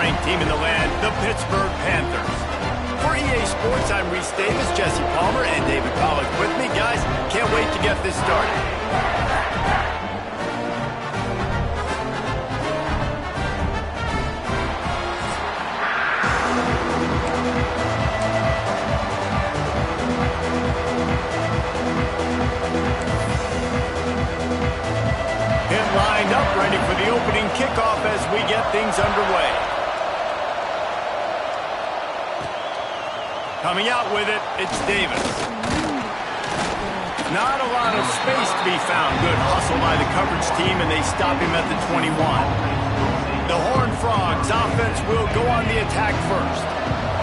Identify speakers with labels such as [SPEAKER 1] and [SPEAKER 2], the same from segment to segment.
[SPEAKER 1] ranked team in the land, the Pittsburgh Panthers. For EA Sports, I'm Reese Davis, Jesse Palmer, and David Pollack with me. Guys, can't wait to get this started. Lined up, ready for the opening kickoff as we get things underway. Coming out with it, it's Davis. Not a lot of space to be found. Good hustle by the coverage team, and they stop him at the 21. The Horned Frogs offense will go on the attack first.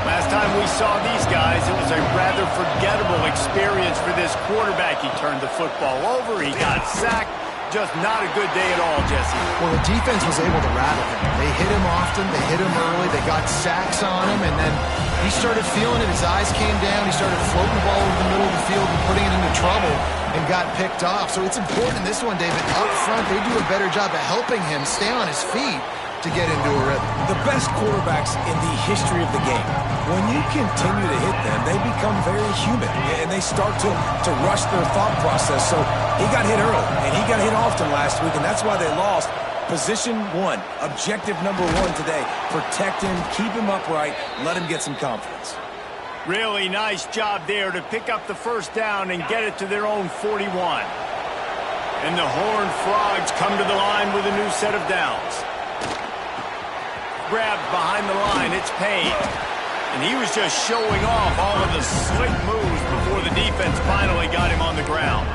[SPEAKER 1] Last time we saw these guys, it was a rather forgettable experience for this quarterback. He turned the football over, he got sacked. Just not a good day at all, Jesse.
[SPEAKER 2] Well, the defense was able to rattle him. They hit him often, they hit him early, they got sacks on him, and then he started feeling it. His eyes came down, he started floating the ball over the middle of the field and putting it into trouble and got picked off. So it's important in this one, David. Up front, they do a better job of helping him stay on his feet to get into a rhythm.
[SPEAKER 3] The best quarterbacks in the history of the game, when you continue to hit them, they become very human, and they start to rush their thought process. So he got hit early, and he got hit often last week, and that's why they lost. Position one, objective number one today. Protect him, keep him upright, let him get some confidence.
[SPEAKER 1] Really nice job there to pick up the first down and get it to their own 41. And the Horned Frogs come to the line with a new set of downs. Grabbed behind the line, it's Payne. And he was just showing off all of the slick moves before the defense finally got him on the ground.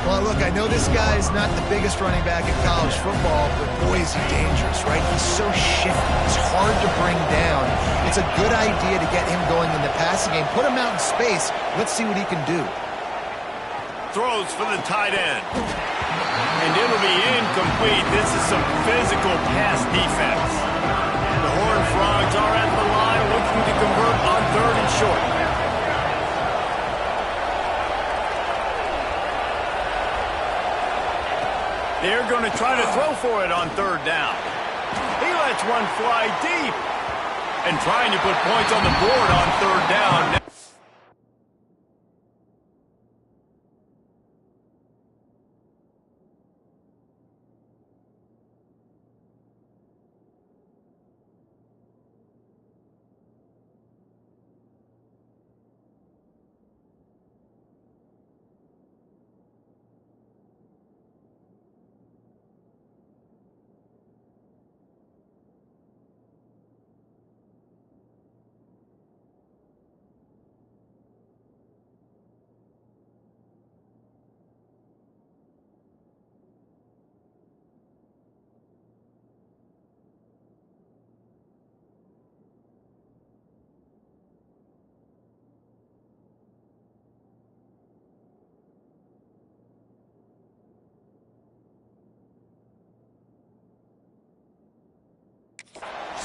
[SPEAKER 2] Well, look, I know this guy's not the biggest running back in college football, but boy, is he dangerous, right? He's so shifty. He's hard to bring down. It's a good idea to get him going in the passing game. Put him out in space. Let's see what he can do.
[SPEAKER 1] Throws for the tight end. And it'll be incomplete. This is some physical pass defense. The Horned Frogs are at the line looking to convert on 3rd and short. They're going to try to throw for it on 3rd down. He lets one fly deep. And trying to put points on the board on 3rd down.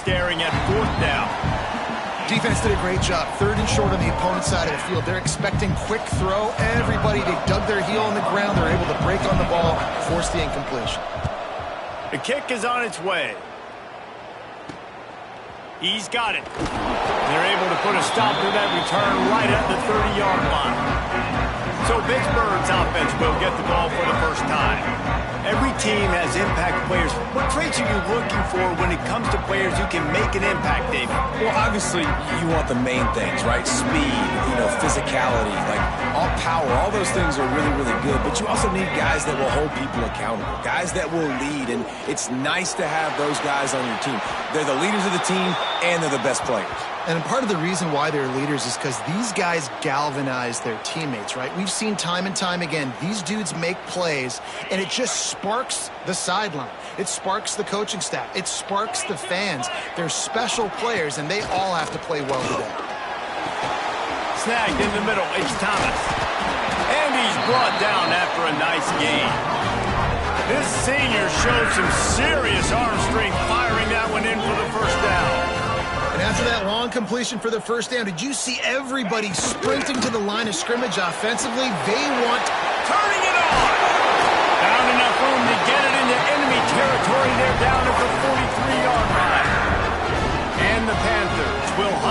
[SPEAKER 1] Staring at 4th down.
[SPEAKER 2] Defense did a great job. 3rd and short on the opponent's side of the field. They're expecting quick throw. Everybody, they dug their heel on the ground. They're able to break on the ball, force the incompletion.
[SPEAKER 1] The kick is on its way. He's got it. They're able to put a stop to that return right at the 30-yard line. So Pittsburgh's offense will get the ball for the first time. Every team has impact players. What traits are you looking for when it comes to players who can make an impact, David?
[SPEAKER 3] Well, obviously, you want the main things, right? Speed, physicality, like all power. All those things are really, really good. But you also need guys that will hold people accountable, guys that will lead. And it's nice to have those guys on your team. They're the leaders of the team, and they're the best players.
[SPEAKER 2] And part of the reason why they're leaders is because these guys galvanize their teammates, right? We've seen time and time again, these dudes make plays, and it just sparks the sideline. It sparks the coaching staff. It sparks the fans. They're special players, and they all have to play well today.
[SPEAKER 1] Snagged in the middle, it's Thomas. And he's brought down after a nice gain. This senior showed some serious arm strength firing that one in for the first down.
[SPEAKER 2] And after that long completion for the first down, did you see everybody sprinting to the line of scrimmage offensively? They want
[SPEAKER 1] turning it on. Found enough room to get it into enemy territory. They're down at the 43-yard line.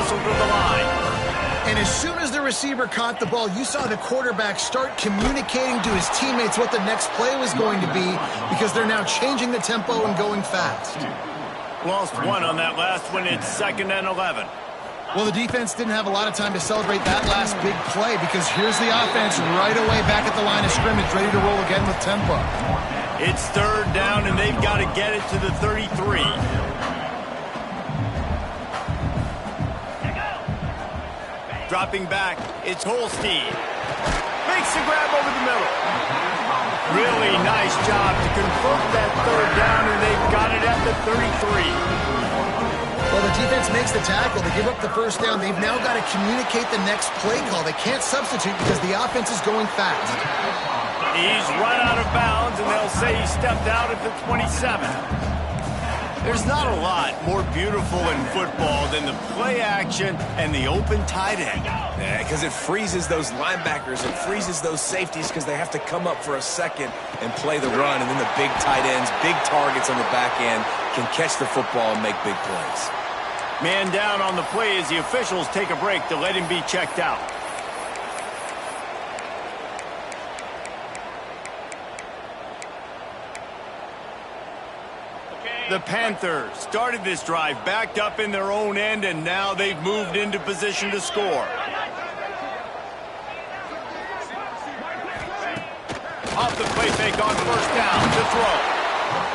[SPEAKER 1] hustle to the line.
[SPEAKER 2] And as soon as the receiver caught the ball, you saw the quarterback start communicating to his teammates what the next play was going to be because they're now changing the tempo and going fast.
[SPEAKER 1] Lost one on that last one. It's 2nd and 11.
[SPEAKER 2] Well, the defense didn't have a lot of time to celebrate that last big play because here's the offense right away back at the line of scrimmage, ready to roll again with tempo.
[SPEAKER 1] It's 3rd down, and they've got to get it to the 33. Dropping back, it's Holstein. Makes the grab over the middle. Really nice job to convert that 3rd down, and they've got it at the 33.
[SPEAKER 2] Well, the defense makes the tackle. They give up the 1st down. They've now got to communicate the next play call. They can't substitute because the offense is going fast.
[SPEAKER 1] He's run out of bounds, and they'll say he stepped out at the 27. There's not a lot more beautiful in football than the play action and the open tight end.
[SPEAKER 3] Yeah, because it freezes those linebackers. It freezes those safeties because they have to come up for a second and play the run. And then the big tight ends, big targets on the back end can catch the football and make big plays.
[SPEAKER 1] Man down on the play as the officials take a break to let him be checked out. The Panthers started this drive backed up in their own end, and now they've moved into position to score. Off the play fake on 1st down to throw.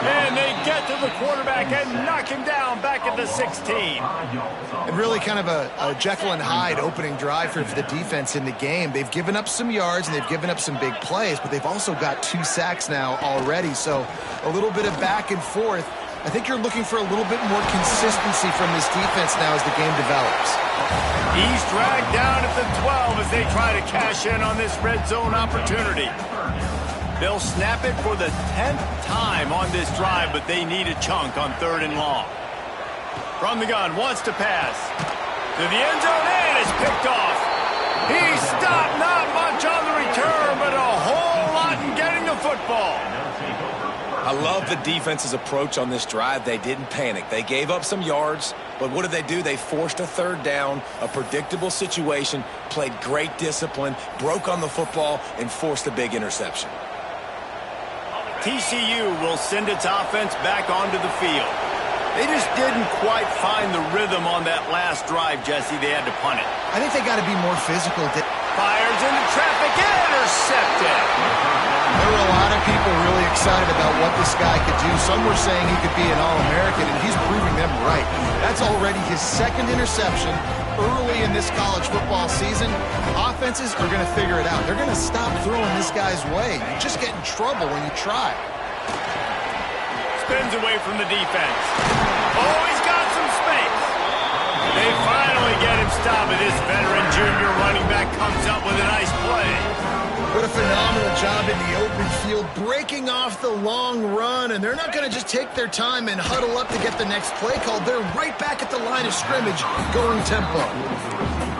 [SPEAKER 1] And they get to the quarterback and knock him down back at the 16.
[SPEAKER 2] And really kind of a Jekyll and Hyde opening drive for the defense in the game. They've given up some yards and they've given up some big plays, but they've also got 2 sacks now already. So a little bit of back and forth. I think you're looking for a little bit more consistency from this defense now as the game develops.
[SPEAKER 1] He's dragged down at the 12 as they try to cash in on this red zone opportunity. They'll snap it for the 10th time on this drive, but they need a chunk on 3rd and long. From the gun, wants to pass. To the end zone, and it's picked off. He stopped, not much on the return, but a whole lot in getting the football.
[SPEAKER 3] I love the defense's approach on this drive. They didn't panic. They gave up some yards, but what did they do? They forced a 3rd down, a predictable situation, played great discipline, broke on the football, and forced a big interception.
[SPEAKER 1] TCU will send its offense back onto the field. They just didn't quite find the rhythm on that last drive, Jesse. They had to punt it.
[SPEAKER 2] I think they got to be more physical.
[SPEAKER 1] Fires into traffic, intercepted.
[SPEAKER 2] There were a lot of people really excited about what this guy could do. Some were saying he could be an All-American, and he's proving them right. That's already his 2nd interception early in this college football season. Offenses are going to figure it out. They're going to stop throwing this guy's way. You just get in trouble when you try.
[SPEAKER 1] Spins away from the defense. Oh, he's got some space. They finally get him stopped, and this veteran junior running back comes up with a nice play.
[SPEAKER 2] What a phenomenal job in the open field, breaking off the long run, and they're not going to just take their time and huddle up to get the next play called. They're right back at the line of scrimmage, going tempo.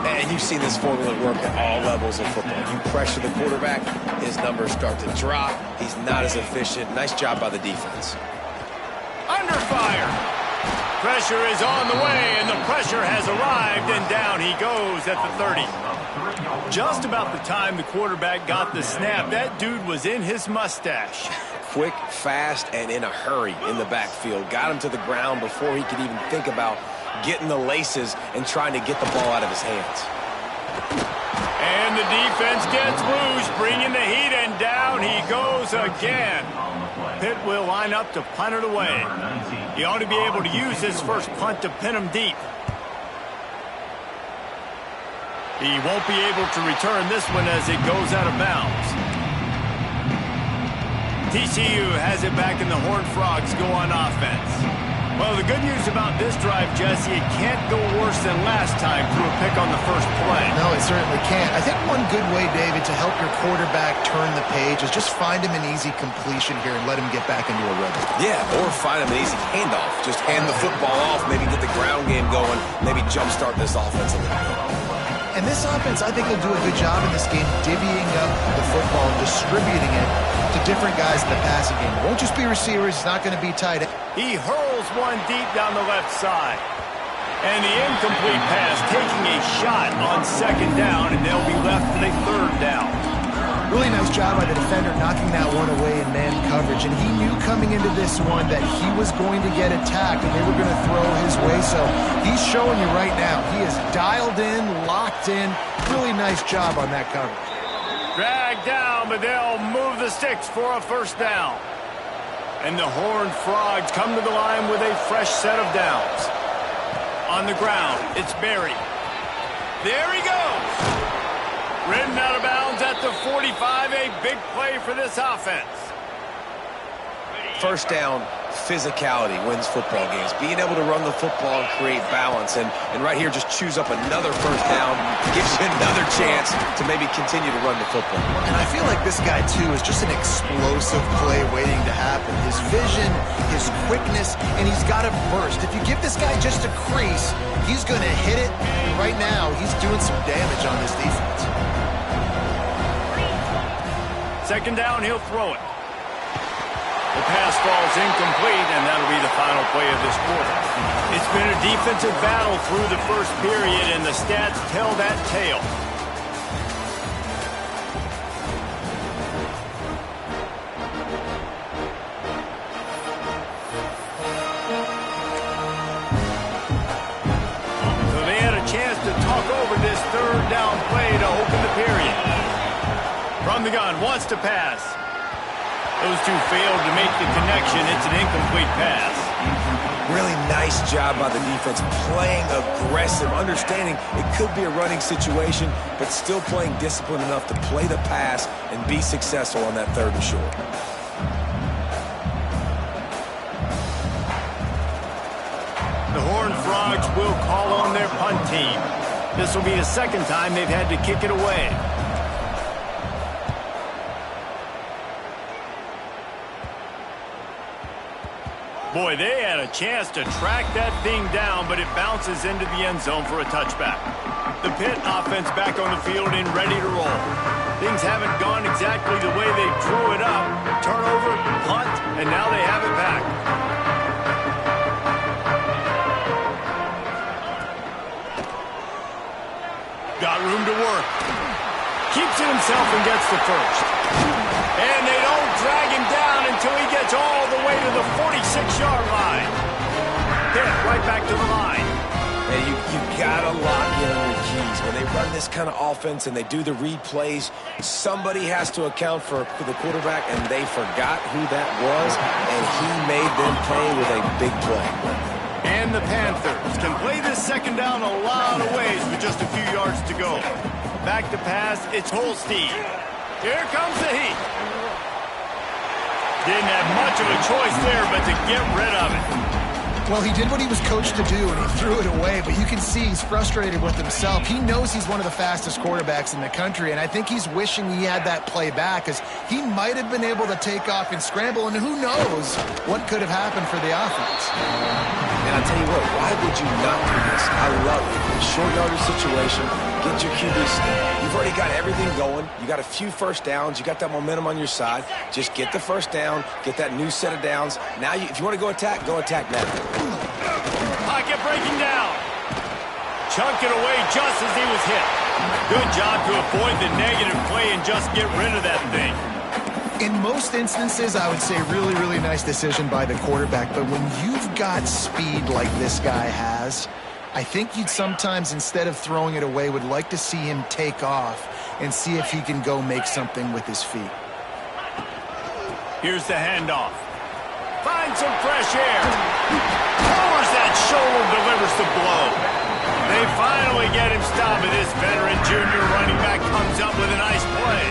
[SPEAKER 3] And you've seen this formula work at all levels of football. You pressure the quarterback, his numbers start to drop. He's not as efficient. Nice job by the defense.
[SPEAKER 1] Under fire. Pressure is on the way, and the pressure has arrived, and down he goes at the 30. Just about the time the quarterback got the snap, that dude was in his mustache.
[SPEAKER 3] Quick, fast, and in a hurry in the backfield. Got him to the ground before he could even think about getting the laces and trying to get the ball out of his hands.
[SPEAKER 1] And the defense gets loose, bringing the heat, and down he goes again. Pitt will line up to punt it away. He ought to be able to use his first punt to pin him deep. He won't be able to return this one as it goes out of bounds. TCU has it back, and the Horned Frogs go on offense. Well, the good news about this drive, Jesse, it can't go worse than last time through a pick on the first play.
[SPEAKER 2] No, it certainly can't. I think one good way, David, to help your quarterback turn the page is just find him an easy completion here and let him get back into a rhythm.
[SPEAKER 3] Yeah, or find him an easy handoff. Just hand the football off, maybe get the ground game going, maybe jumpstart this offense a little bit.
[SPEAKER 2] And this offense, I think, will do a good job in this game divvying up the football and distributing it to different guys in the passing game. It won't just be receivers. It's not going to be tight end.
[SPEAKER 1] He hurls one deep down the left side. And the incomplete pass taking a shot on second down, and they'll be left with a third down.
[SPEAKER 2] Really nice job by the defender knocking that one away in man coverage. And he knew coming into this one that he was going to get attacked and they were going to throw his way. So he's showing you right now. He is dialed in, locked in. Really nice job on that coverage.
[SPEAKER 1] Dragged down, but they'll move the sticks for a first down. And the Horned Frogs come to the line with a fresh set of downs. On the ground, it's Berry. There he goes. Ridden out of bounds at the 45, a big play for this offense.
[SPEAKER 3] First down, physicality wins football games. Being able to run the football and create balance. And right here, just choose up another first down. Gives you another chance to maybe continue to run the football.
[SPEAKER 2] And I feel like this guy, too, is just an explosive play waiting to happen. His vision, his quickness, and he's got a burst. If you give this guy just a crease, he's going to hit it. And right now, he's doing some damage on this defense.
[SPEAKER 1] Second down, he'll throw it. The pass falls incomplete, and that'll be the final play of this quarter. It's been a defensive battle through the first period, and the stats tell that tale. So they had a chance to talk over this third down play to open the period. From the gun, wants to pass. Those two failed to make the connection. It's an incomplete pass.
[SPEAKER 3] Really nice job by the defense, playing aggressive, understanding it could be a running situation, but still playing disciplined enough to play the pass and be successful on that third and short.
[SPEAKER 1] The Horned Frogs will call on their punt team. This will be the second time they've had to kick it away. Boy, they had a chance to track that thing down, but it bounces into the end zone for a touchback. The Pitt offense back on the field and ready to roll. Things haven't gone exactly the way they drew it up. Turnover, punt, and now they have it back. Got room to work. Keeps it himself and gets the first. And they don't drag him down until he gets all the way to the 46-yard line. Pitt right back to the line.
[SPEAKER 3] And you gotta lock in on your keys. When they run this kind of offense and they do the read plays, somebody has to account for the quarterback, and they forgot who that was, and he made them pay with a big play.
[SPEAKER 1] And the Panthers can play this second down a lot of ways with just a few yards to go. Back to pass, it's Holstein. Here comes the heat. Didn't have much of a choice there, but to get rid of it.
[SPEAKER 2] Well, he did what he was coached to do, and he threw it away, but you can see he's frustrated with himself. He knows he's one of the fastest quarterbacks in the country, and I think he's wishing he had that play back, because he might have been able to take off and scramble, and who knows what could have happened for the offense.
[SPEAKER 3] And I'll tell you what, why would you not do this? I love it. Short yardage situation, get your QBs. You've already got everything going. You got a few first downs. You got that momentum on your side. Just get the first down, get that new set of downs. Now, if you want to go attack now.
[SPEAKER 1] Pocket breaking down. Chunked it away just as he was hit. Good job to avoid the negative play and just get rid of that thing.
[SPEAKER 2] In most instances, I would say really, really nice decision by the quarterback. But when you've got speed like this guy has, I think you'd sometimes, instead of throwing it away, would like to see him take off and see if he can go make something with his feet.
[SPEAKER 1] Here's the handoff. Finds some fresh air. Powers that shoulder, delivers the blow. They finally get him stopped, and this veteran junior running back comes up with a nice play.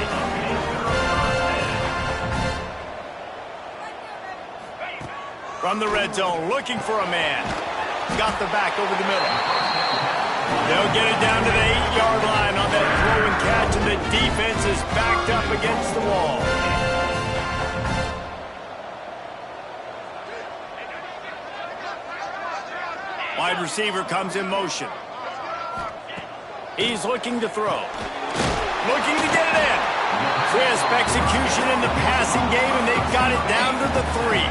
[SPEAKER 1] From the red zone, looking for a man. Got the back over the middle. They'll get it down to the 8-yard line on that throw and catch, and the defense is backed up against the wall. Wide receiver comes in motion. He's looking to throw. Looking to get it in. Crisp execution in the passing game, and they've got it down to the 3.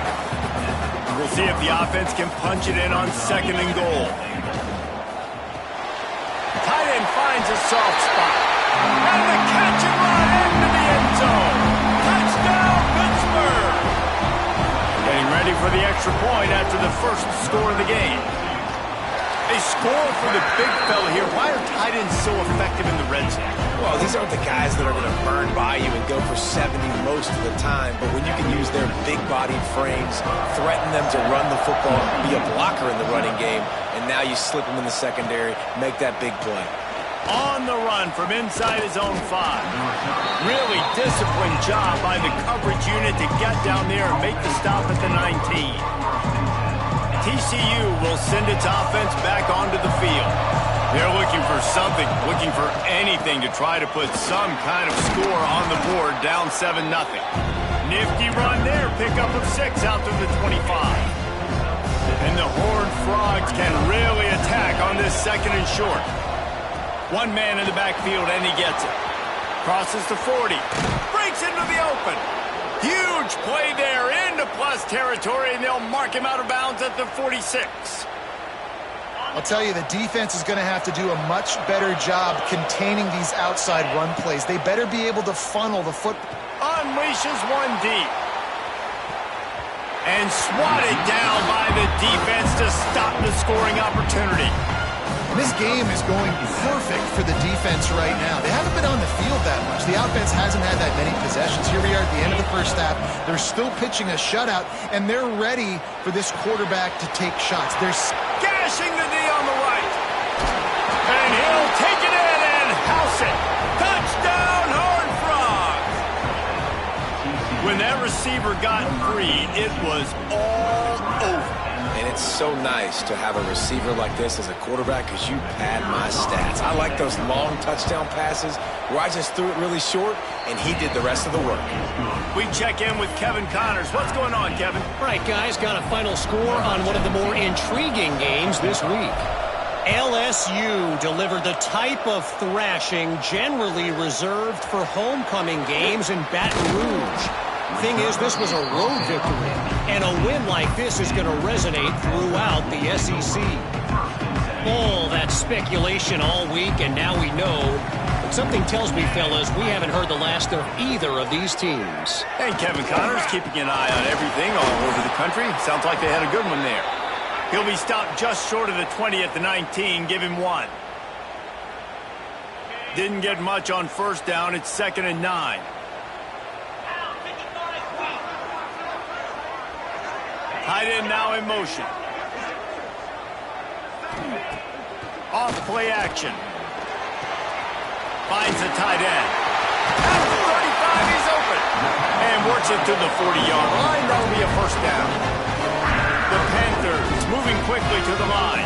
[SPEAKER 1] We'll see if the offense can punch it in on second and goal. a soft spot. And the catch and run into the end zone. Touchdown, Pittsburgh. Getting ready for the extra point after the first score of the game. They score for the big fella here. Why are tight ends so effective in the red zone?
[SPEAKER 3] Well, these aren't the guys that are going to burn by you and go for 70 most of the time, but when you can use their big-bodied frames, threaten them to run the football, be a blocker in the running game, and now you slip them in the secondary, make that big play.
[SPEAKER 1] On the run from inside his own 5. Really disciplined job by the coverage unit to get down there and make the stop at the 19. TCU will send its offense back onto the field. They're looking for something, looking for anything to try to put some kind of score on the board, down 7-0. Nifty run there, pickup of 6 out to the 25. And the Horned Frogs can really attack on this second and short. One man in the backfield, and he gets it. Crosses to 40. Breaks into the open. Huge play there into plus territory, and they'll mark him out of bounds at the 46.
[SPEAKER 2] I'll tell you, the defense is going to have to do a much better job containing these outside run plays. They better be able to funnel the foot.
[SPEAKER 1] Unleashes one deep. And swatted down by the defense to stop the scoring opportunity.
[SPEAKER 2] This game is going perfect for the defense right now. They haven't been on the field that much. The offense hasn't had that many possessions. Here we are at the end of the first half. They're still pitching a shutout, and they're ready for this quarterback to take shots. They're
[SPEAKER 1] gashing the knee on the right. And he'll take it in and house it. Touchdown, Horned Frogs. When that receiver got free, it was all over.
[SPEAKER 3] And it's so nice to have a receiver like this as a quarterback because you pad my stats. I like those long touchdown passes where I just threw it really short and he did the rest of the work.
[SPEAKER 1] We check in with Kevin Connors. What's going on, Kevin?
[SPEAKER 4] All right, guys, got a final score on one of the more intriguing games this week. LSU delivered the type of thrashing generally reserved for homecoming games in Baton Rouge. Thing is, this was a road victory, and a win like this is going to resonate throughout the SEC. All that speculation all week, and now we know. But something tells me, fellas, we haven't heard the last of either of these teams.
[SPEAKER 1] Hey, Kevin Connors, keeping an eye on everything all over the country. Sounds like they had a good one there. He'll be stopped just short of the 20 at the 19. Give him 1. Didn't get much on first down. It's 2nd and 9. Tight end now in motion. Off play action. Finds the tight end. At the 35, he's open. And works it to the 40-yard line. That'll be a first down. The Panthers moving quickly to the line.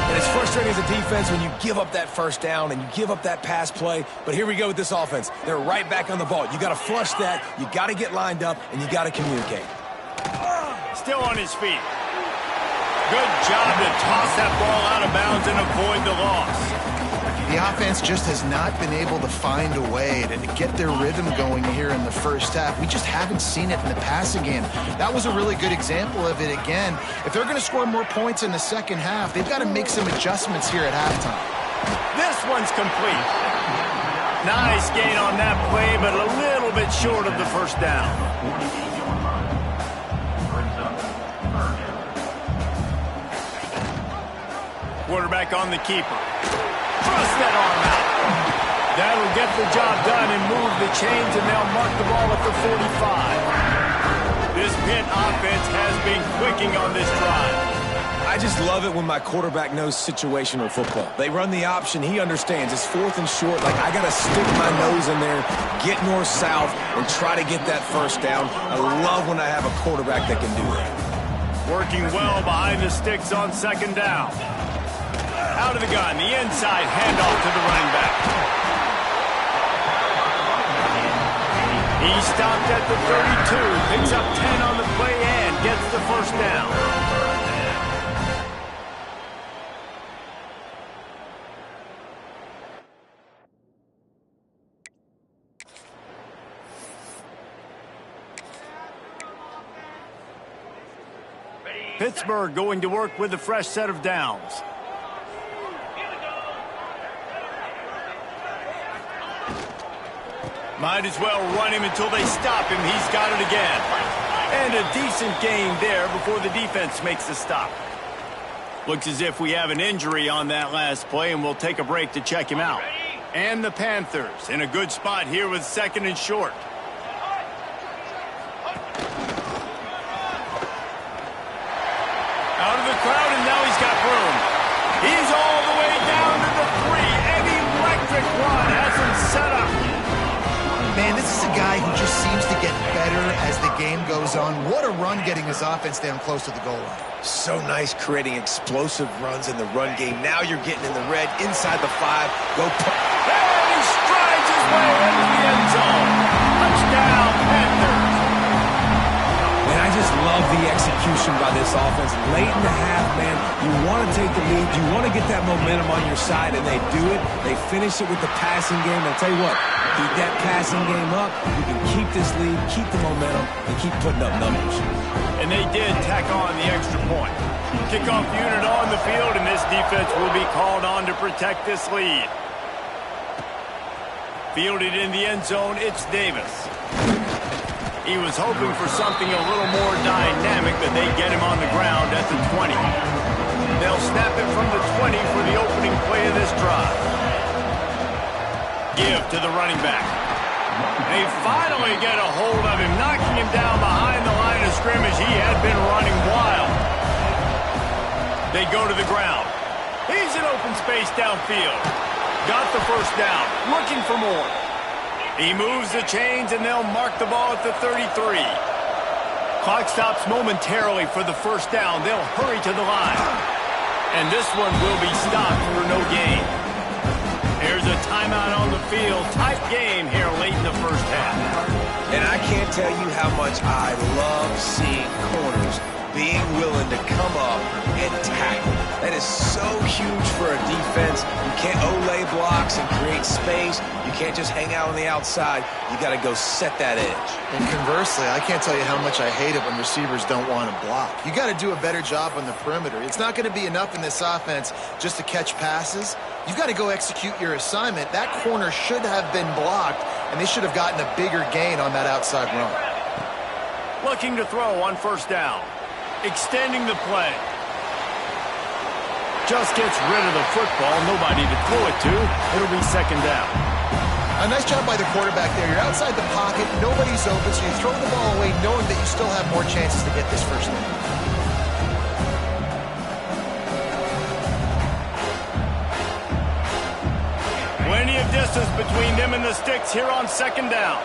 [SPEAKER 3] And it's frustrating as a defense when you give up that first down and you give up that pass play. But here we go with this offense. They're right back on the ball. You got to flush that. You got to get lined up, and you got to communicate.
[SPEAKER 1] Still on his feet. Good job to toss that ball out of bounds and avoid the loss.
[SPEAKER 2] The offense just has not been able to find a way to get their rhythm going here in the first half. We just haven't seen it in the passing game. That was a really good example of it again. If they're going to score more points in the second half, they've got to make some adjustments here at halftime.
[SPEAKER 1] This one's complete. Nice gain on that play, but a little bit short of the first down. Quarterback on the keeper. Thrust that arm out. That'll get the job done and move the chains, and they'll mark the ball at the 45. This Pitt offense has been clicking on this drive.
[SPEAKER 3] I just love it when my quarterback knows situational football. They run the option. He understands. It's 4th and short. Like, I got to stick my nose in there, get north-south, and try to get that first down. I love when I have a quarterback that can do that.
[SPEAKER 1] Working well behind the sticks on 2nd down. Out of the gun, the inside handoff to the running back. He stopped at the 32, picks up 10 on the play and gets the first down. Pittsburgh going to work with a fresh set of downs. Might as well run him until they stop him. He's got it again. And a decent gain there before the defense makes the stop. Looks as if we have an injury on that last play, and we'll take a break to check him out. And the Panthers in a good spot here with 2nd and short. Out of the crowd, and now he's got room. He's all the way down to the 3. An electric run has him set up.
[SPEAKER 2] Man, this is a guy who just seems to get better as the game goes on. What a run getting his offense down close to the goal line.
[SPEAKER 3] So nice creating explosive runs in the run game. Now you're getting in the red inside the 5. Go.
[SPEAKER 1] And he strides his way into the end zone. Touchdown, Panthers.
[SPEAKER 3] And I just love the execution by this offense. Late in the half, man, you want to take the lead. You want to get that momentum on your side, and they do it. They finish it with the passing game. I'll tell you what, keep that passing game up. You can keep this lead, keep the momentum, and keep putting up numbers.
[SPEAKER 1] And they did tack on the extra point. Kickoff unit on the field, and this defense will be called on to protect this lead. Fielded in the end zone, it's Davis. He was hoping for something a little more dynamic, but they get him on the ground at the 20. They'll snap it from the 20 for the opening play of this drive. Give to the running back. They finally get a hold of him, knocking him down behind the line of scrimmage. He had been running wild. They go to the ground. He's in open space downfield. Got the first down, looking for more. He moves the chains, and they'll mark the ball at the 33. Clock stops momentarily for the first down. They'll hurry to the line. And this one will be stopped for no gain. There's a timeout on the field. Tight game here late in the first half.
[SPEAKER 3] And I can't tell you how much I love seeing corners being willing to come up and tackle. That is so huge for a defense. You can't olay blocks and create space. You can't just hang out on the outside. You got to go set that edge.
[SPEAKER 2] And conversely, I can't tell you how much I hate it when receivers don't want to block. You got to do a better job on the perimeter. It's not going to be enough in this offense just to catch passes. You've got to go execute your assignment. That corner should have been blocked, and they should have gotten a bigger gain on that outside run.
[SPEAKER 1] Looking to throw on first down. Extending the play. Just gets rid of the football. Nobody to throw it to. It'll be second down.
[SPEAKER 2] A nice job by the quarterback there. You're outside the pocket. Nobody's open, so you throw the ball away knowing that you still have more chances to get this first down.
[SPEAKER 1] Plenty of distance between them and the sticks here on second down.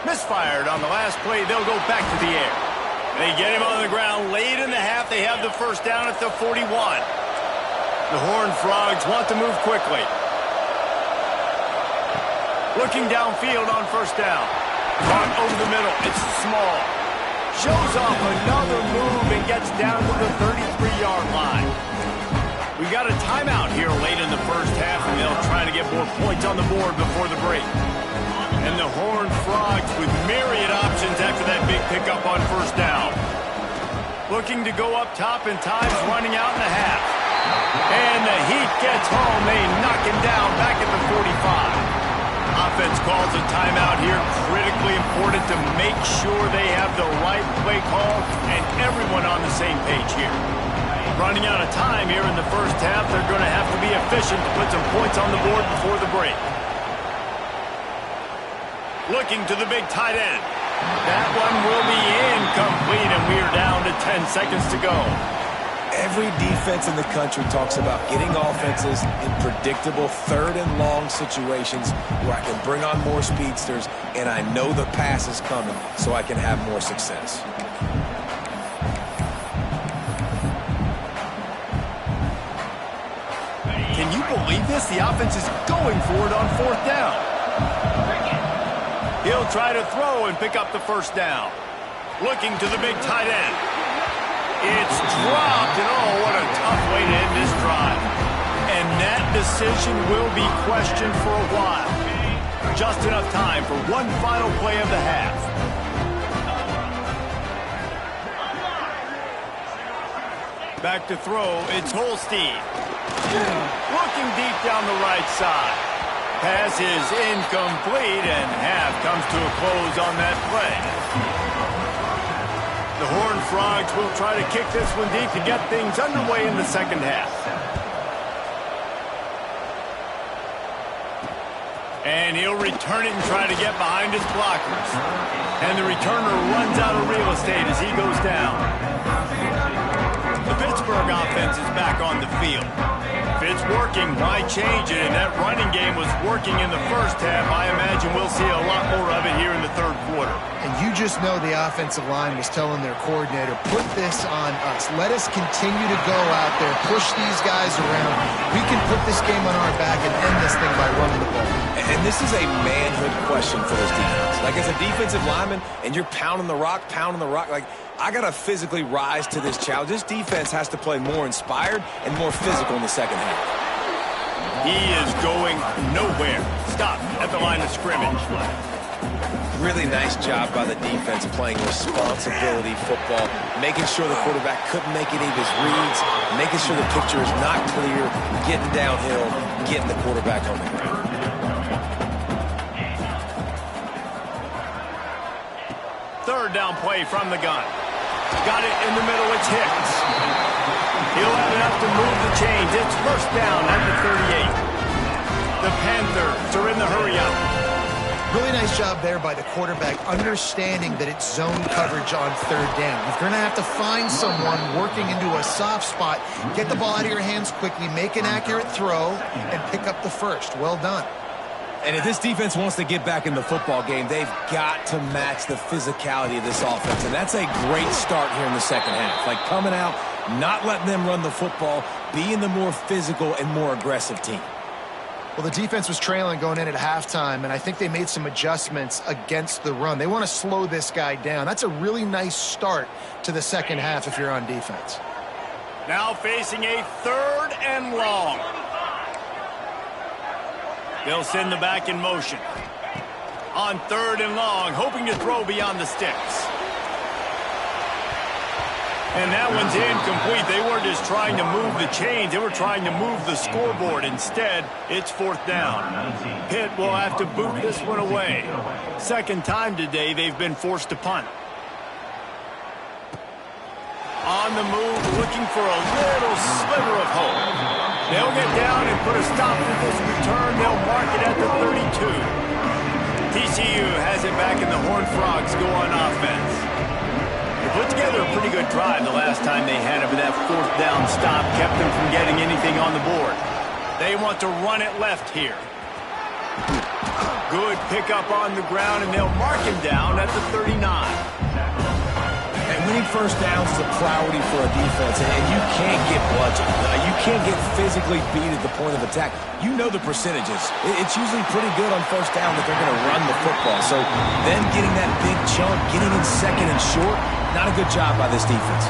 [SPEAKER 1] Misfired on the last play. They'll go back to the air. They get him on the ground late in the half. They have the first down at the 41. The Horned Frogs want to move quickly. Looking downfield on first down. Caught over the middle. It's small. Shows off another move and gets down to the 33-yard line. We got a timeout here late in the first half, and they'll try to get more points on the board before the break. And the Horned Frogs with myriad options after that big pickup on first down. Looking to go up top, and time's running out in the half. And the Heat gets home. They knock him down back at the 45. Offense calls a timeout here. Critically important to make sure they have the right play call and everyone on the same page here. Running out of time here in the first half. They're going to have to be efficient to put some points on the board before the break. Looking to the big tight end. That one will be incomplete, and we are down to 10 seconds to go.
[SPEAKER 3] Every defense in the country talks about getting offenses in predictable third and long situations where I can bring on more speedsters and I know the pass is coming so I can have more success.
[SPEAKER 1] Can you believe this? The offense is going for it on fourth down. He'll try to throw and pick up the first down. Looking to the big tight end. It's dropped, and oh, what a tough way to end this drive. And that decision will be questioned for a while. Just enough time for one final play of the half. Back to throw, it's Holstein. Looking deep down the right side. pass is incomplete, and half comes to a close on that play. The Horned Frogs will try to kick this one deep to get things underway in the second half. And he'll return it and try to get behind his blockers. And the returner runs out of real estate as he goes down. The Pittsburgh offense is back on the field. If it's working, why change it? And that running game was working in the first half. I imagine we'll see a lot more of it here in the third quarter.
[SPEAKER 2] And you just know the offensive line was telling their coordinator, put this on us. Let us continue to go out there, push these guys around. We can put this game on our back and end this thing by running the ball.
[SPEAKER 3] And this is a manhood question for this defense. Like, as a defensive lineman, and you're pounding the rock, like, I got to physically rise to this challenge. This defense has to play more inspired and more physical in the second half.
[SPEAKER 1] He is going nowhere. Stop at the line of scrimmage.
[SPEAKER 3] Really nice job by the defense playing responsibility football, making sure the quarterback couldn't make any of his reads, making sure the picture is not clear, getting downhill, getting the quarterback on the ground.
[SPEAKER 1] Third down play from the gun. Got it in the middle. It's Hicks. He'll have enough to move the chains. It's first down at the 38. The Panthers are in the hurry-up.
[SPEAKER 2] Really nice job there by the quarterback, understanding that it's zone coverage on third down. You're going to have to find someone working into a soft spot, get the ball out of your hands quickly, make an accurate throw, and pick up the first. Well done.
[SPEAKER 3] And if this defense wants to get back in the football game, they've got to match the physicality of this offense. And that's a great start here in the second half. Like, coming out, not letting them run the football, being the more physical and more aggressive team.
[SPEAKER 2] Well, the defense was trailing going in at halftime, and I think they made some adjustments against the run. They want to slow this guy down. That's a really nice start to the second half if you're on defense.
[SPEAKER 1] Now facing a third and long. They'll send the back in motion. On third and long, hoping to throw beyond the sticks. And that one's incomplete. They weren't just trying to move the chains. They were trying to move the scoreboard. Instead, it's fourth down. Pitt will have to boot this one away. Second time today they've been forced to punt. On the move, looking for a little sliver of hope. They'll get down and put a stop to this return. They'll mark it at the 32. TCU has it back, and the Horned Frogs go on offense. They put together a pretty good drive the last time they had it, but that fourth down stop kept them from getting anything on the board. They want to run it left here. Good pickup on the ground, and they'll mark him down at the 39.
[SPEAKER 3] And winning first downs is a priority for a defense, and you can't get bludgeoned. You can't get physically beat at the point of attack. You know the percentages. It's usually pretty good on first down that they're going to run the football. So then getting that big chunk, getting in second and short, not a good job by this defense.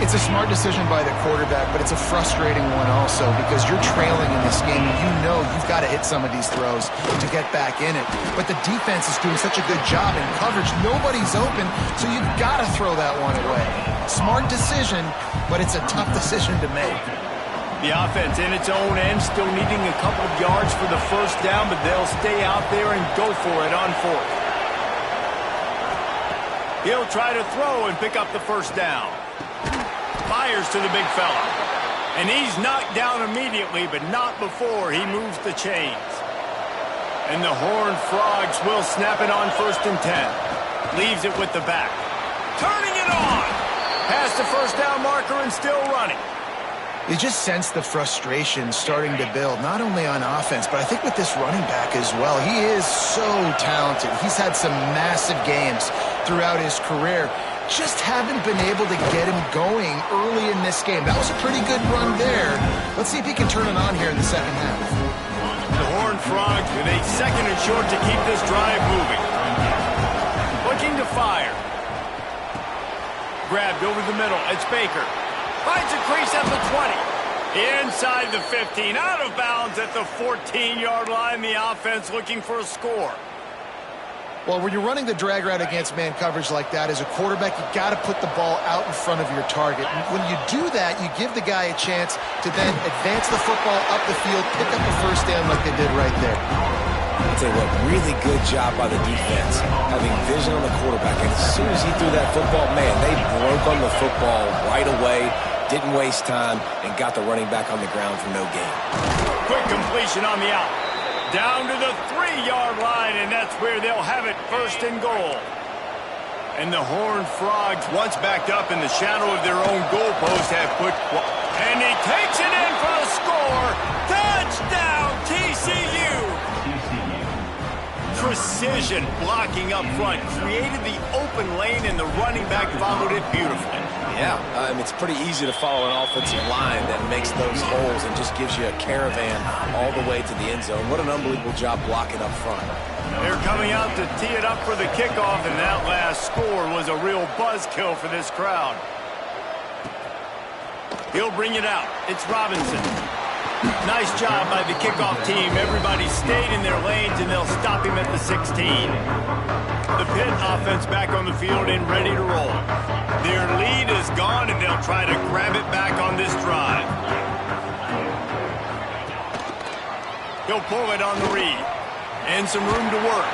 [SPEAKER 2] It's a smart decision by the quarterback, but it's a frustrating one also because you're trailing in this game and you know you've got to hit some of these throws to get back in it. But the defense is doing such a good job in coverage. Nobody's open, so you've got to throw that one away. Smart decision, but it's a tough decision to make.
[SPEAKER 1] The offense in its own end still needing a couple of yards for the first down, but they'll stay out there and go for it on fourth. He'll try to throw and pick up the first down. Fires to the big fella. And he's knocked down immediately, but not before he moves the chains. And the Horned Frogs will snap it on first and 10. Leaves it with the back. Turning it on. Past the first down marker and still running.
[SPEAKER 2] You just sense the frustration starting to build, not only on offense, but I think with this running back as well. He is so talented. He's had some massive games throughout his career. Just haven't been able to get him going early in this game. That was a pretty good run there. Let's see if he can turn it on here in the second half.
[SPEAKER 1] The Horned Frogs with a second and short to keep this drive moving. Looking to fire. Grabbed over the middle. It's Baker. Finds a crease at the 20. Inside the 15. Out of bounds at the 14-yard line. The offense looking for a score.
[SPEAKER 2] Well, when you're running the drag route against man coverage like that, as a quarterback, you got to put the ball out in front of your target. When you do that, you give the guy a chance to then advance the football up the field, pick up a first down like they did right there.
[SPEAKER 3] I'll tell you what, really good job by the defense, having vision on the quarterback. And as soon as he threw that football, man, they broke on the football right away, didn't waste time, and got the running back on the ground for no gain.
[SPEAKER 1] Quick completion on the out. Down to the 3-yard line, and that's where they'll have it, first and goal. And the Horned Frogs, once backed up in the shadow of their own goalpost, have put... And he takes it in for a score. Touchdown, TCU! Precision blocking up front created the open lane, and the running back followed it beautifully.
[SPEAKER 3] Yeah, it's pretty easy to follow an offensive line that makes those holes and just gives you a caravan all the way to the end zone. What an unbelievable job blocking up front.
[SPEAKER 1] They're coming out to tee it up for the kickoff, and that last score was a real buzzkill for this crowd. He'll bring it out. It's Robinson. Nice job by the kickoff team. Everybody stayed in their lanes, and they'll stop him at the 16. The Pitt offense back on the field and ready to roll. Their lead is gone, and they'll try to grab it back on this drive. He'll pull it on the read. And some room to work.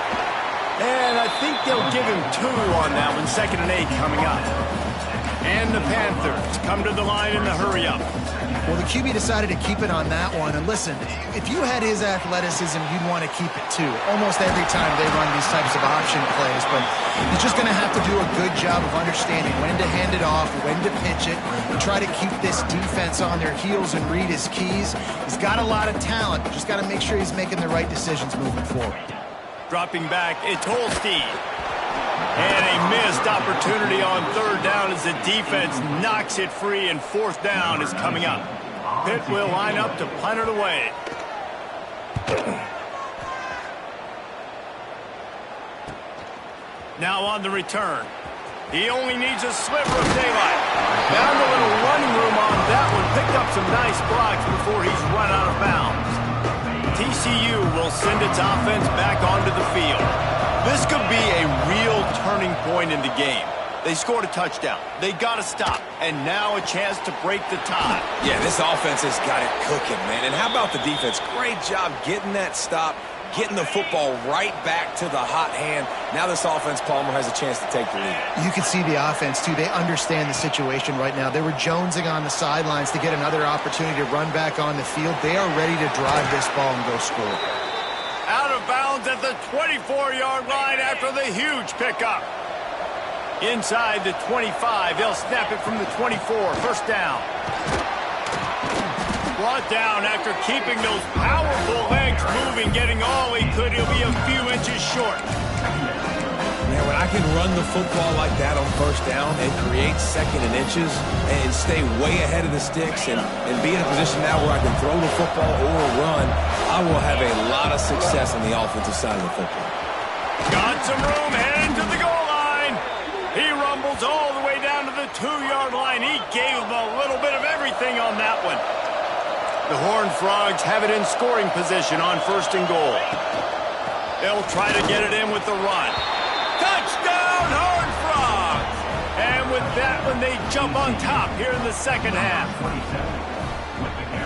[SPEAKER 1] And I think they'll give him 2 on that one. 2nd and 8 coming up. And the Panthers come to the line in the hurry-up.
[SPEAKER 2] Well, the QB decided to keep it on that one. And listen, if you had his athleticism, you'd want to keep it too. Almost every time they run these types of option plays. But he's just going to have to do a good job of understanding when to hand it off, when to pitch it, and try to keep this defense on their heels and read his keys. He's got a lot of talent. Just got to make sure he's making the right decisions moving forward.
[SPEAKER 1] Dropping back, it's Holstein. And a missed opportunity on 3rd down as the defense knocks it free, and 4th down is coming up. Pitt will line up to punt it away. Now on the return. He only needs a sliver of daylight. Found a little running room on that one. Picked up some nice blocks before he's run out of bounds. TCU will send its offense back onto the field. This could be a real turning point in the game. They scored a touchdown. They got to stop. And now a chance to break the tie.
[SPEAKER 3] Yeah, this offense has got it cooking, man. And how about the defense? Great job getting that stop, getting the football right back to the hot hand. Now this offense, Palmer, has a chance to take the lead.
[SPEAKER 2] You can see the offense, too. They understand the situation right now. They were jonesing on the sidelines to get another opportunity to run back on the field. They are ready to drive this ball and go score.
[SPEAKER 1] Out of bounds at the 24-yard line after the huge pickup. Inside the 25, they'll snap it from the 24. First down. Brought down after keeping those powerful legs moving, getting all he could. He'll be a few inches short.
[SPEAKER 3] Man, when I can run the football like that on 1st down and create 2nd and inches and stay way ahead of the sticks and be in a position now where I can throw the football or run, I will have a lot of success on the offensive side of the football.
[SPEAKER 1] Got some room, heading to the goal line. He rumbles all the way down to the 2-yard line. He gave him a little bit of everything on that one. The Horned Frogs have it in scoring position on 1st and goal. They'll try to get it in with the run. Touchdown, Horned Frogs! And with that one, they jump on top here in the 2nd half.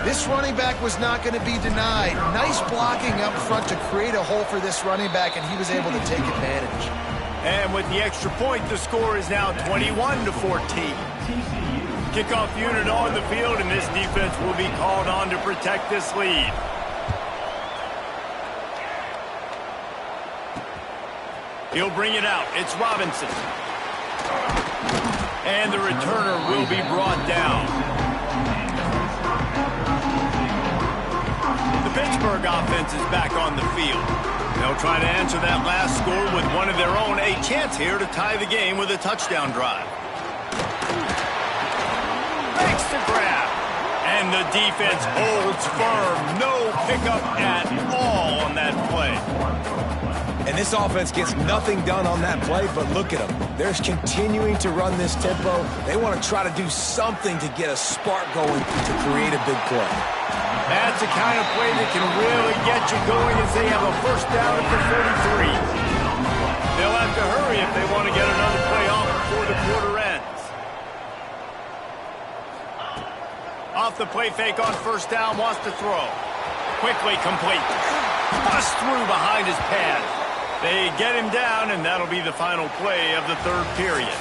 [SPEAKER 2] This running back was not going to be denied. Nice blocking up front to create a hole for this running back, and he was able to take advantage.
[SPEAKER 1] And with the extra point, the score is now 21-14. Kickoff unit on the field, and this defense will be called on to protect this lead. He'll bring it out. It's Robinson. And the returner will be brought down. The Pittsburgh offense is back on the field. They'll try to answer that last score with one of their own. A chance here to tie the game with a touchdown drive. Makes the grab. And the defense holds firm. No pickup at all on that play.
[SPEAKER 3] And this offense gets nothing done on that play, but look at them. They're continuing to run this tempo. They want to try to do something to get a spark going to create a big play.
[SPEAKER 1] That's the kind of play that can really get you going as they have a first down at the 43. They'll have to hurry if they want to get another play off before the quarter ends. Off the play fake on first down, wants to throw. Quickly complete. Bust through behind his pad. They get him down, and that'll be the final play of the third period.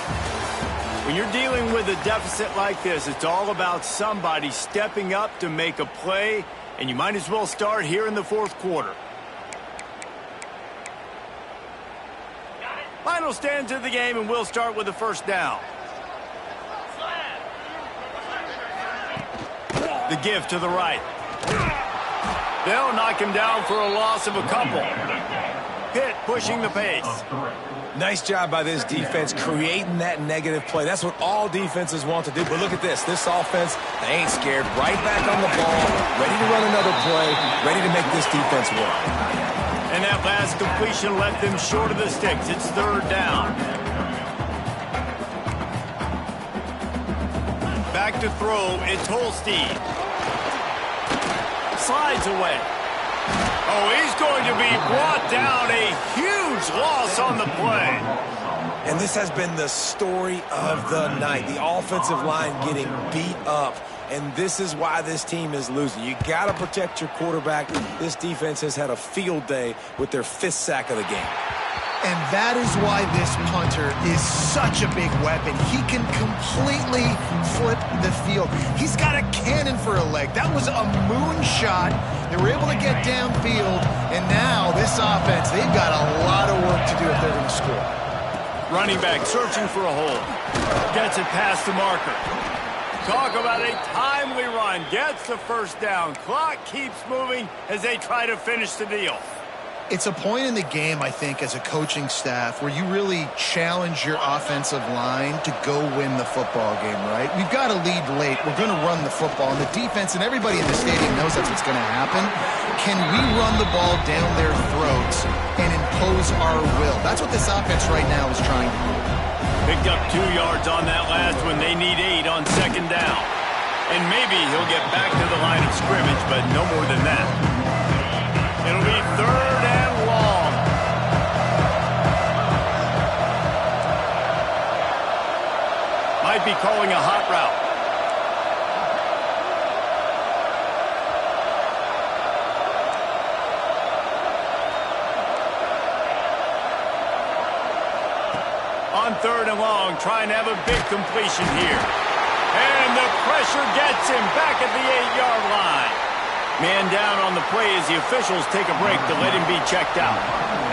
[SPEAKER 1] When you're dealing with a deficit like this, it's all about somebody stepping up to make a play, and you might as well start here in the fourth quarter. Final stands of the game, and we'll start with the first down. The give to the right. They'll knock him down for a loss of a couple. Pitt pushing the pace.
[SPEAKER 3] Nice job by this defense creating that negative play. That's what all defenses want to do. But look at this. This offense, they ain't scared. Right back on the ball, ready to run another play, ready to make this defense work.
[SPEAKER 1] And that last completion left them short of the sticks. It's third down. Back to throw. It's Holstein. Slides away. Oh, he's going to be brought down. A huge loss on the play.
[SPEAKER 3] And this has been the story of the night. The offensive line getting beat up. And this is why this team is losing. You got to protect your quarterback. This defense has had a field day with their 5th sack of the game.
[SPEAKER 2] And that is why this punter is such a big weapon. He can completely flip the field. He's got a cannon for a leg. That was a moonshot. They were able to get downfield, and now this offense, they've got a lot of work to do if they're going to score.
[SPEAKER 1] Running back searching for a hole. Gets it past the marker. Talk about a timely run. Gets the first down. Clock keeps moving as they try to finish the deal.
[SPEAKER 2] It's a point in the game, I think, as a coaching staff where you really challenge your offensive line to go win the football game, right? We've got to lead late. We're going to run the football. And the defense and everybody in the stadium knows that's what's going to happen. Can we run the ball down their throats and impose our will? That's what this offense right now is trying to do.
[SPEAKER 1] Picked up 2 yards on that last one. They need 8 on second down. And maybe he'll get back to the line of scrimmage, but no more than that. It'll be third and long. Might be calling a hot route. On third and long, trying to have a big completion here. And the pressure gets him back at the 8-yard line. Man down on the play as the officials take a break to let him be checked out.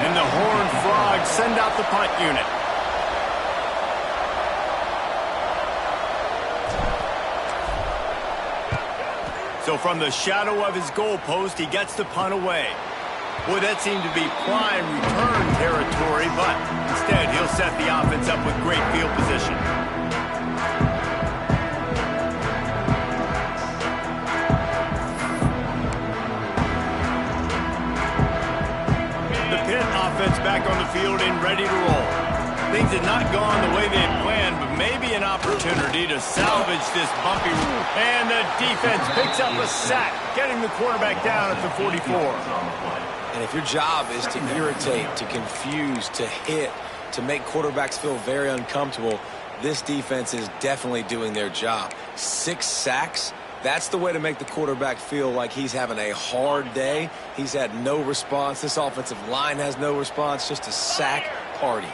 [SPEAKER 1] And the Horned Frogs send out the punt unit. So from the shadow of his goalpost, he gets the punt away. Boy, that seemed to be prime return territory, but instead he'll set the offense up with great field position. Offense back on the field and ready to roll. Things had not gone the way they had planned, but maybe an opportunity to salvage this bumpy route. And the defense picks up a sack, getting the quarterback down at the 44.
[SPEAKER 3] And if your job is to irritate, to confuse, to hit, to make quarterbacks feel very uncomfortable, this defense is definitely doing their job. 6 sacks. That's the way to make the quarterback feel like he's having a hard day. He's had no response. This offensive line has no response. Just a sack party.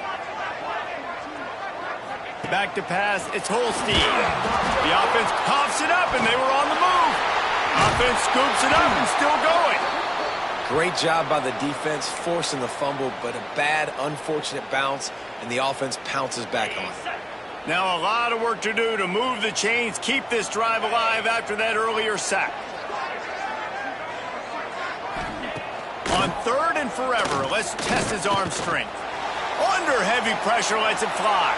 [SPEAKER 1] Back to pass. It's Holstein. The offense coughs it up, and they were on the move. Offense scoops it up and still going.
[SPEAKER 3] Great job by the defense forcing the fumble, but a bad, unfortunate bounce, and the offense pounces back on it.
[SPEAKER 1] Now a lot of work to do to move the chains, keep this drive alive after that earlier sack. On third and forever, let's test his arm strength. Under heavy pressure, lets it fly.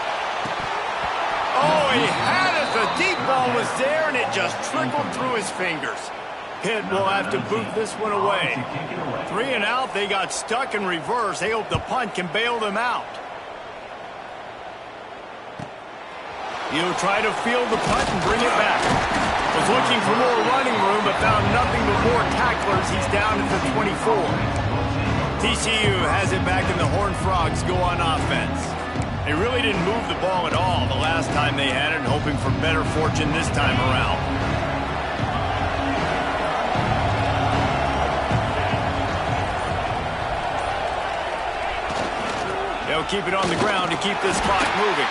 [SPEAKER 1] Oh, he had it. The deep ball was there, and it just trickled through his fingers. Pitt will have to boot this one away. 3 and out, they got stuck in reverse. They hope the punt can bail them out. He'll try to field the punt and bring it back. Was looking for more running room, but found nothing but more tacklers. He's down at the 24. TCU has it back and the Horned Frogs go on offense. They really didn't move the ball at all the last time they had it, hoping for better fortune this time around. They'll keep it on the ground to keep this clock moving.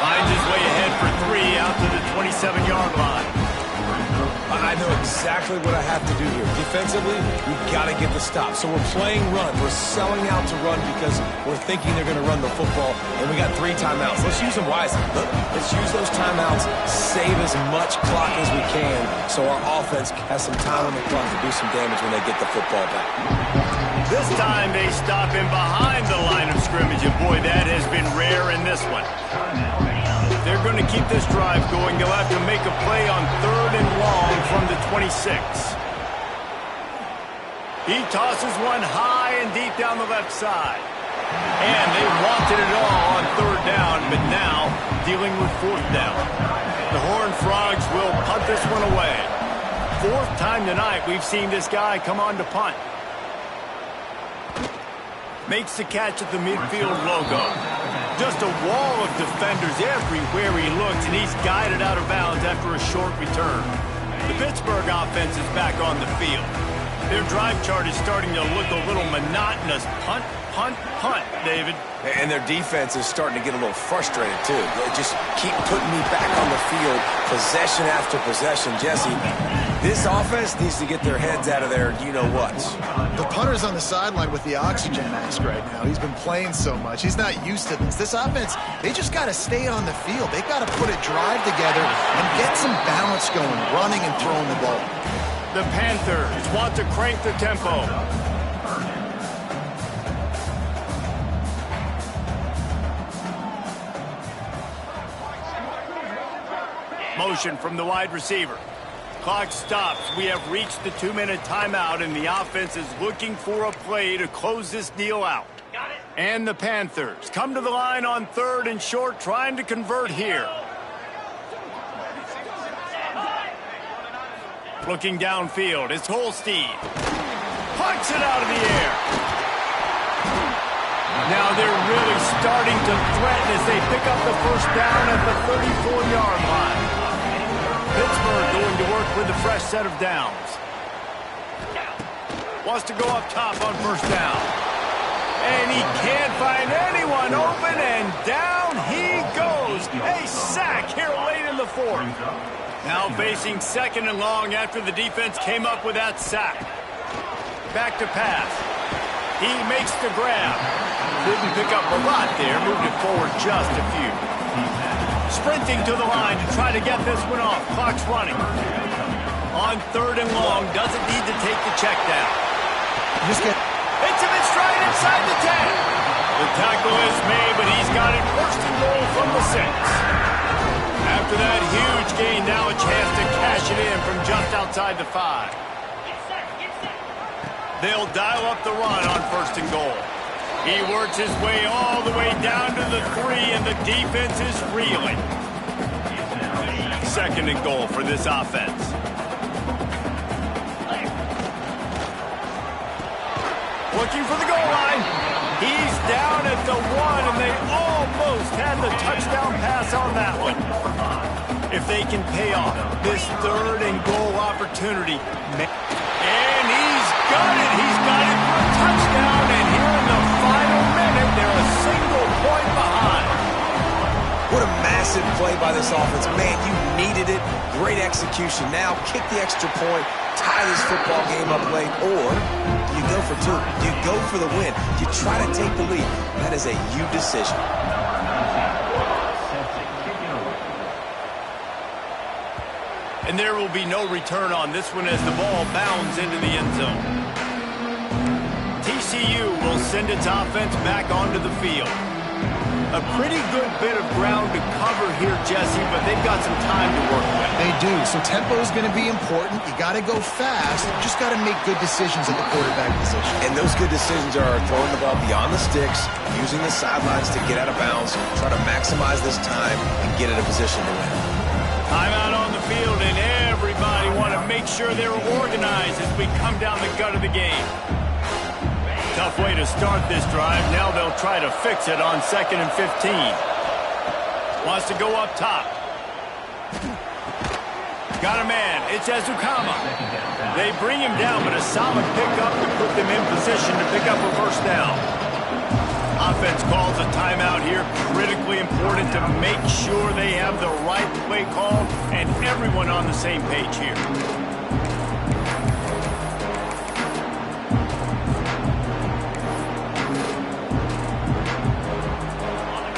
[SPEAKER 1] Finds his way ahead for 3 out to the 27-yard line.
[SPEAKER 3] I know exactly what I have to do here. Defensively, we've got to get the stop. So we're playing run. We're selling out to run because we're thinking they're going to run the football, and we got 3 timeouts. Let's use them wisely. Let's use those timeouts, save as much clock as we can so our offense has some time on the clock to do some damage when they get the football back.
[SPEAKER 1] This time they stop him behind the line of scrimmage, and boy, that has been rare in this one. They're going to keep this drive going. They'll have to make a play on 3rd and long from the 26. He tosses one high and deep down the left side. And they wanted it all on 3rd down, but now dealing with 4th down. The Horned Frogs will punt this one away. 4th time tonight we've seen this guy come on to punt. Makes the catch at the midfield logo. Just a wall of defenders everywhere he looks, and he's guided out of bounds after a short return. The Pittsburgh offense is back on the field. Their drive chart is starting to look a little monotonous. Punt, punt, punt, David.
[SPEAKER 3] And their defense is starting to get a little frustrated, too. They just keep putting me back on the field, possession after possession. Jesse, this offense needs to get their heads out of their you-know-what.
[SPEAKER 2] The punter's on the sideline with the oxygen mask right now. He's been playing so much. He's not used to this. This offense, they just got to stay on the field. They got to put a drive together and get some balance going, running and throwing the ball.
[SPEAKER 1] The Panthers want to crank the tempo. Motion from the wide receiver. Clock stops. We have reached the 2-minute timeout, and the offense is looking for a play to close this deal out. And the Panthers come to the line on 3rd and short, trying to convert here. Looking downfield, it's Holstein. Punts it out of the air. Now they're really starting to threaten as they pick up the 1st down at the 34-yard line. Pittsburgh going to work with a fresh set of downs. Wants to go up top on 1st down. And he can't find anyone open, and down he goes. A sack here late in the 4th. Now facing 2nd and long after the defense came up with that sack. Back to pass. He makes the grab. Didn't pick up a lot there, moved it forward just a few. Sprinting to the line to try to get this one off. Clock's running. On 3rd and long, doesn't need to take the check down.
[SPEAKER 2] Just get...
[SPEAKER 1] Hits him in stride inside the 10. The tackle is made, but he's got it 1st and goal from the 6. After that huge gain, now a chance to cash it in from just outside the 5. They'll dial up the run on 1st and goal. He works his way all the way down to the 3, and the defense is reeling. 2nd and goal for this offense. Looking for the goal line. He's down at the 1, and they almost had the touchdown pass on that one. If they can pay off this 3rd and goal opportunity. And he's got it. He's got it for a touchdown, and here in the final minute, they're a single point behind.
[SPEAKER 3] What a massive play by this offense. Man, you needed it. Great execution. Now kick the extra point, tie this football game up late, or you go for 2. You go for the win. You try to take the lead. That is a you decision.
[SPEAKER 1] And there will be no return on this one as the ball bounds into the end zone. TCU will send its offense back onto the field. A pretty good bit of ground to cover here, Jesse, but they've got some time to work with.
[SPEAKER 2] They do, so tempo is going to be important. You got to go fast. You just got to make good decisions at the quarterback position.
[SPEAKER 3] And those good decisions are throwing the ball beyond the sticks, using the sidelines to get out of bounds, try to maximize this time, and get in a position to win.
[SPEAKER 1] Timeout on the field, and everybody want to make sure they're organized as we come down the gut of the game. To Tough way to start this drive. Now they'll try to fix it on 2nd and 15. Wants to go up top. Got a man. It's Ezukama. They bring him down, but a solid pickup to put them in position to pick up a first down. Offense calls a timeout here. Critically important to make sure they have the right play call and everyone on the same page here.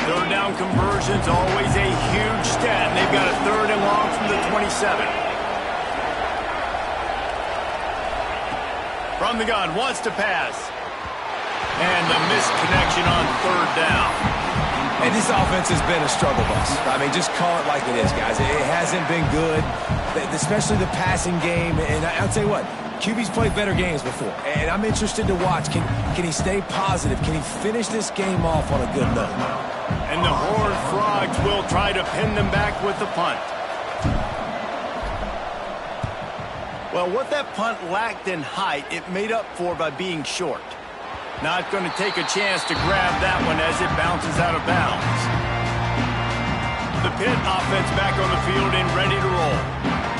[SPEAKER 1] Third down conversions, always a huge stat. They've got a 3rd and long from the 27. From the gun, wants to pass. And the missed connection on 3rd down.
[SPEAKER 3] And this offense has been a struggle bus. I mean, just call it like it is, guys. It hasn't been good, especially the passing game. And I'll tell you what, QB's played better games before. And I'm interested to watch. Can he stay positive? Can he finish this game off on a good note?
[SPEAKER 1] And the Horned Frogs will try to pin them back with the punt. Well, what that punt lacked in height, it made up for by being short. Not going to take a chance to grab that one as it bounces out of bounds. The Pitt offense back on the field and ready to roll.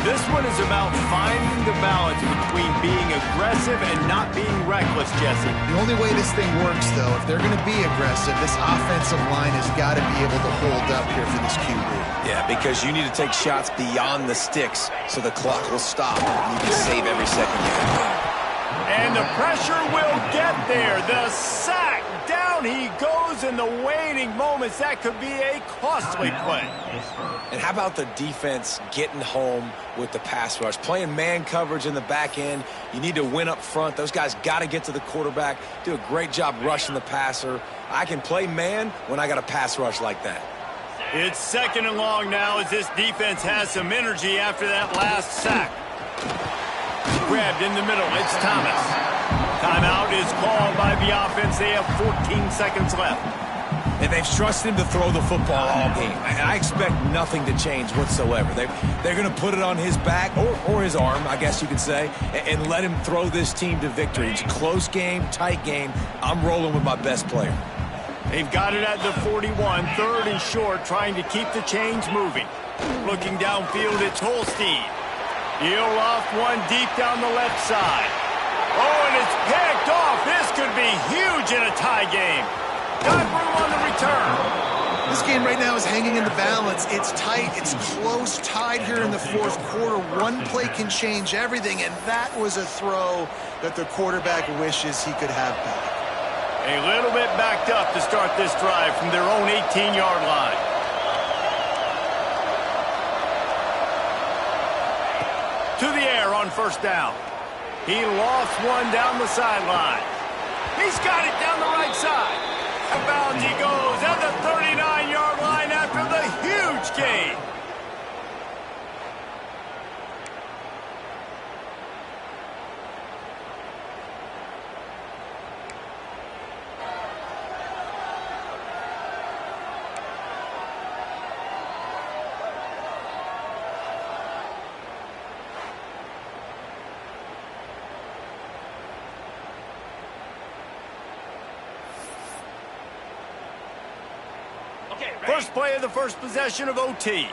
[SPEAKER 1] This one is about finding the balance between being aggressive and not being reckless, Jesse.
[SPEAKER 2] The only way this thing works, though, if they're going to be aggressive, this offensive line has got to be able to hold up here for this QB.
[SPEAKER 3] Yeah, because you need to take shots beyond the sticks so the clock will stop and you can save every second you have.
[SPEAKER 1] And the pressure will get there. The sack. Down he goes in the waiting moments. That could be a costly play.
[SPEAKER 3] And how about the defense getting home with the pass rush? Playing man coverage in the back end. You need to win up front. Those guys got to get to the quarterback. Do a great job rushing the passer. I can play man when I got a pass rush like that.
[SPEAKER 1] It's 2nd and long now as this defense has some energy after that last sack. Grabbed in the middle. It's Thomas. Timeout is called by the offense. They have 14 seconds left.
[SPEAKER 3] And they've trusted him to throw the football all game. And I expect nothing to change whatsoever. They're going to put it on his back, or his arm, I guess you could say, and let him throw this team to victory. It's a close game, tight game. I'm rolling with my best player.
[SPEAKER 1] They've got it at the 41, 3rd and short, trying to keep the chains moving. Looking downfield, it's Holstein. He'll loft one deep down the left side. Oh, and it's picked off. This could be huge in a tie game. Got room on the return.
[SPEAKER 2] This game right now is hanging in the balance. It's tight. It's close, tied here in the 4th quarter. One play can change everything, and that was a throw that the quarterback wishes he could have back.
[SPEAKER 1] A little bit backed up to start this drive from their own 18-yard line. To the air on 1st down. He lost one down the sideline. He's got it down the right side. Out of bounds he goes at the 39-yard line after the huge gain. First play of the first possession of OT.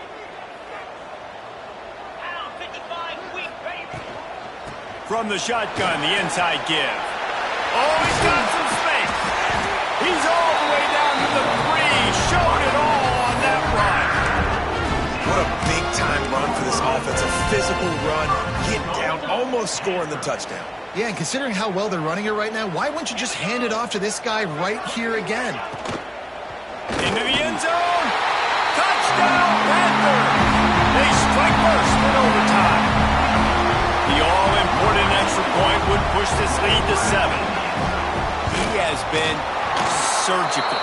[SPEAKER 1] From the shotgun, the inside give. Oh, he's got some space. He's all the way down to the 3. Showed it all on that run.
[SPEAKER 3] What a big-time run for this offense. A physical run, get down, almost scoring the touchdown.
[SPEAKER 2] Yeah, and considering how well they're running it right now, why wouldn't you just hand it off to this guy right here again?
[SPEAKER 1] Into the end zone. Touchdown, Panther. They strike first in overtime. The all-important extra point would push this lead to 7. He has been surgical.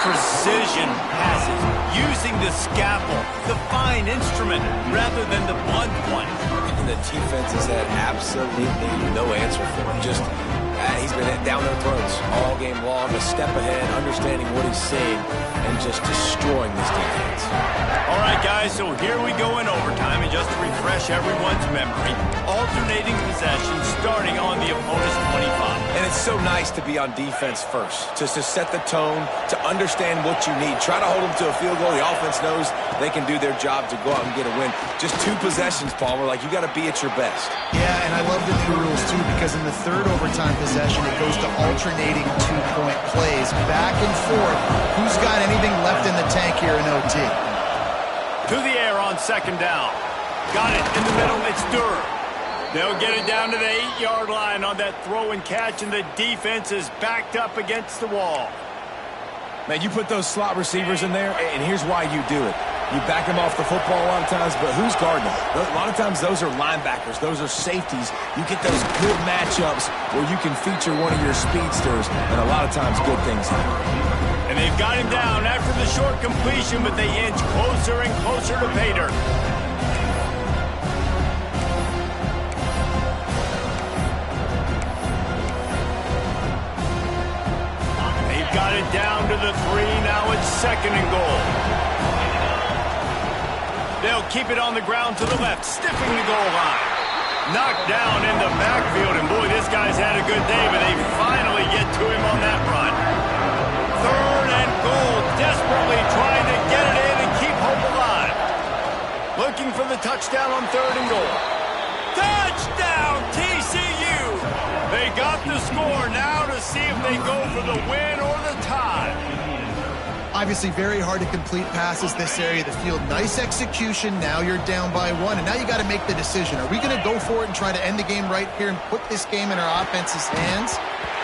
[SPEAKER 1] Precision passes. Using the scalpel, the fine instrument, rather than the blunt one.
[SPEAKER 3] And the defense has had absolutely no answer for him. Just He's been down their throats all game long, a step ahead, understanding what he's seeing, and just destroying this defense.
[SPEAKER 1] All right, guys, so here we go in overtime, and just to refresh everyone's memory, alternating possessions starting on the opponent's 25.
[SPEAKER 3] And it's so nice to be on defense first, just to set the tone, to understand what you need. Try to hold them to a field goal. The offense knows they can do their job to go out and get a win. Just 2 possessions, Paul. We're like, you got to be at your best.
[SPEAKER 2] Yeah, and I love the new rules, too, because in the third overtime possession, it goes to alternating 2-point plays, back and forth. Who's got anything left in the tank here in OT?
[SPEAKER 1] To the air on second down. Got it in the middle. It's Durham. They'll get it down to the 8-yard line on that throw and catch, and the defense is backed up against the wall.
[SPEAKER 3] Man, you put those slot receivers in there, and here's why you do it. You back them off the football a lot of times, but who's guarding them? A lot of times those are linebackers. Those are safeties. You get those good matchups where you can feature one of your speedsters, and a lot of times good things happen.
[SPEAKER 1] And they've got him down after the short completion, but they inch closer and closer to pay dirt. They've got it down to the 3. Now it's second and goal. They'll keep it on the ground to the left, stiffing the goal line. Knocked down in the backfield, and boy, this guy's had a good day, but they finally get to him on that run. Third and goal, desperately trying to get it in and keep hope alive. Looking for the touchdown on third and goal. Touchdown, TCU! They got the score now to see if they go for the win or the tie.
[SPEAKER 2] Obviously very hard to complete passes this area of the field. Nice execution. Now you're down by 1, and now you got to make the decision. Are we going to go for it and try to end the game right here and put this game in our offense's hands?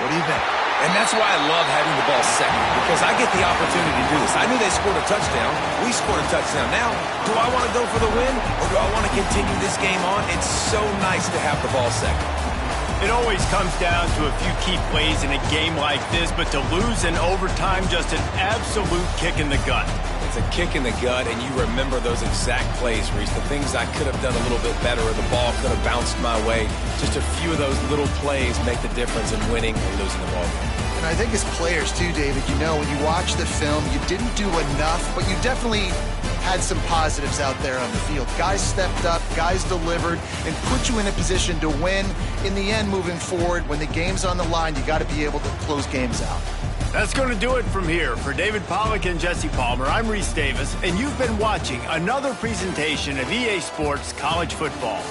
[SPEAKER 2] What do you think?
[SPEAKER 3] And that's why I love having the ball second, because I get the opportunity to do this. I knew they scored a touchdown. We scored a touchdown. Now, do I want to go for the win, or do I want to continue this game on? It's so nice to have the ball second.
[SPEAKER 1] It always comes down to a few key plays in a game like this, but to lose in overtime, just an absolute kick in the gut.
[SPEAKER 3] It's a kick in the gut, and you remember those exact plays, Reese. The things I could have done a little bit better, or the ball could have bounced my way. Just a few of those little plays make the difference in winning or losing the ball game.
[SPEAKER 2] And I think as players too, David, you know, when you watch the film, you didn't do enough, but you definitely had some positives out there on the field. Guys stepped up, guys delivered, and put you in a position to win. In the end, moving forward, when the game's on the line, you got to be able to close games out.
[SPEAKER 1] That's going to do it from here. For David Pollack and Jesse Palmer, I'm Reese Davis, and you've been watching another presentation of EA Sports College Football.